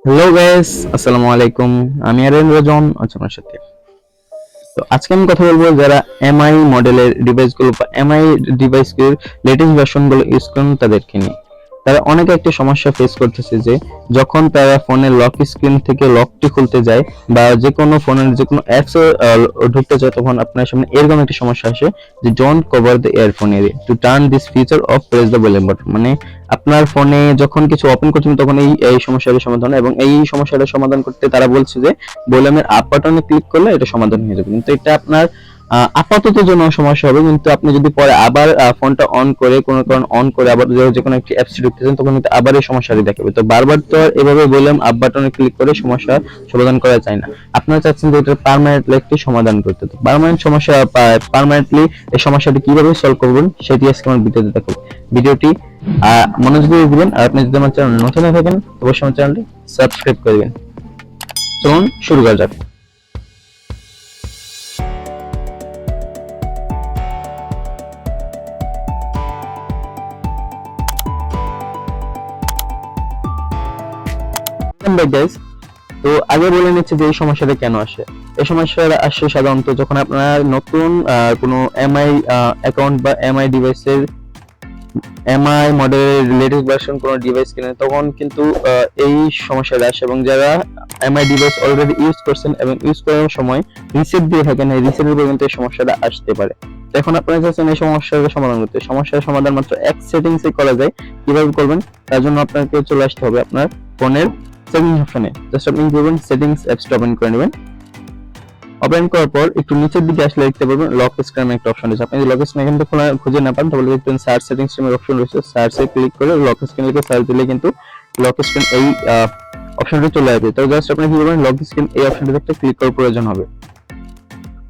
Hello guys, আসসালামু আলাইকুম। আমি রাজন আছি আপনার সাথে। তো আজকে আমি কথা বলবো যারা এমআই মডেলের ডিভাইসগুলো বা এমআই ডিভাইসের লেটেস্ট ভার্সনগুলো ইউজ করেন তাদেরকে নিয়ে। তারা অনেকে একটা সমস্যা ফেস করতেছে যে যখন তারা ফোনের লক স্ক্রিন থেকে লকটি খুলতে যায় বা যে কোনো ফোনের যে কোনো অ্যাপস ঢুকতে যায়, তখন আপনার সামনে এরকম একটা সমস্যা আসে যে don't cover the earphone area to turn this feature off press the bell button. মানে আপনার ফোনে যখন কিছু ওপেন করছেন তখন এই সমস্যাটার সমাধান, এবং এই সমস্যাটার সমাধান করতে তারা বলছে যে ভলিউমের আপ বাটনে ক্লিক করলে এটা সমাধান হয়ে যাবে। কিন্তু এটা আপনার আপাতত জন্য সমস্যা হবে, কিন্তু আপনি যদি পরে আবার ফোনটা অন করে কোনো কারণ অন করে আবার যে কোনো একটি অ্যাপস ঢুকতেছেন তখন কিন্তু আবার এই সমস্যাটি দেখাবে। তো বারবার তো আর এভাবে ভলিউম আপ বাটনে ক্লিক করে সমস্যা সমাধান করা যায় না। আপনারা চাচ্ছেন যে এটা পার্মানেন্টলি একটি সমাধান করতে, তো পার্মানেন্টলি এই সমস্যাটি কিভাবে সলভ করবেন সেটি আজকে আমার ভিডিওতে দেখাবো। ভিডিওটি মনোযোগ দিয়ে দিবেন, আর আপনি যদি আমার চ্যানেল নতুন হয়ে থাকেন অবশ্যই আমার চ্যানেলটি সাবস্ক্রাইব করে দিবেন। চলুন শুরু করা যাক। গাইস, তো আগে বলে নিচ্ছে যে এই সমস্যাটা কেন আসে। এই সমস্যাটা আসে সাধারণত যখন আপনার নতুন কোনো এমআই অ্যাকাউন্ট বা এমআই ডিভাইসের এমআই মডেলের লেটেস্ট ভার্সন কোনো ডিভাইস কিনেন, তখন কিন্তু এই সমস্যাটা আসে। এবং যারা এমআই ডিভাইস অলরেডি ইউজ করছেন এবং ইউজ করার সময় রিসেট দিয়ে থাকেন, এই রিসেটের পর কিন্তু এই সমস্যাটা আসতে পারে। এখন আপনারা চাচ্ছেন এই সমস্যার সমাধান করতে। সমস্যার সমাধান মাত্র এক সেটিংসে করা যায়। কিভাবে করবেন তার জন্য আপনাকে চলে আসতে হবে আপনার ফোনের সেটিংস অপশনে। জাস্ট আপনি কি করবেন, সেটিংস অ্যাপসটা ওপেন করে নেবেন। ওপেন করার পর একটু নিচের দিকে আসলে দেখতে পাবেন লক স্ক্রিন একটা অপশন আছে। আপনি যদি লক স্ক্রিন এখান থেকে খুঁজে না পান তাহলে দেখবেন সার্চ সেটিংস নামের অপশন রয়েছে। সার্চে ক্লিক করে লক স্ক্রিন লিখে সার্চ দিলে কিন্তু লক স্ক্রিন এই অপশনটা চলে আসবে। তো জাস্ট আপনি কি করবেন, লক স্ক্রিন এই অপশনটাতে একটা ক্লিক করার প্রয়োজন হবে।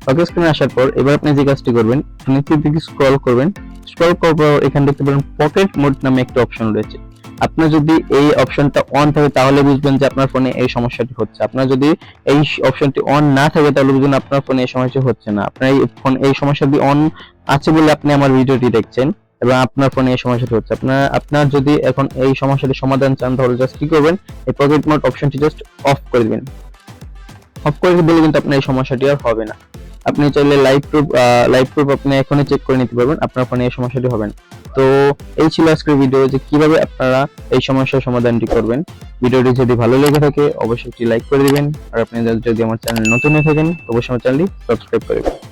লক স্ক্রিনে আসার পর এবার আপনি যে কাজটি করবেন, নিচের দিকে স্ক্রল করবেন। স্ক্রল করার পর এখানে দেখতে পাবেন পকেট মোড নামে একটা অপশন রয়েছে। আপনার যদি এই অপশনটা অন থাকে তাহলে বুঝবেন যে আপনার ফোনে এই সমস্যাটি হচ্ছে। আপনার যদি এই অপশনটি অন না থাকে তাহলে বুঝবেন আপনার ফোনে এই সমস্যা হচ্ছে না। আপনার এই ফোন এই সমস্যাটি অন আছে বলে আপনি আমার ভিডিওটি দেখছেন এবং আপনার ফোনে এই সমস্যাটি হচ্ছে। আপনার যদি এখন এই সমস্যাটির সমাধান চান তাহলে জাস্ট কি করবেন, এই পকেট মোড অপশনটি জাস্ট অফ করে দিবেন। অফ করে দিলে কিন্তু আপনার এই সমস্যাটি আর হবে না। আপনি চাইলে লাইভ প্রুফ আপনি এখনই চেক করে নিতে পারবেন, আপনার ফোনে এই সমস্যাটি হবে না। তো এই ছিল আজকের ভিডিও যে কিভাবে আপনারা এই সমস্যার সমাধানটি করবেন। ভিডিওটি যদি ভালো লেগে থাকে অবশ্যই একটি লাইক করে দিবেন, আর আপনি যদি আমার চ্যানেল নতুন হয়ে থাকেন অবশ্যই আমার চ্যানেলটি সাবস্ক্রাইব করে দিবেন।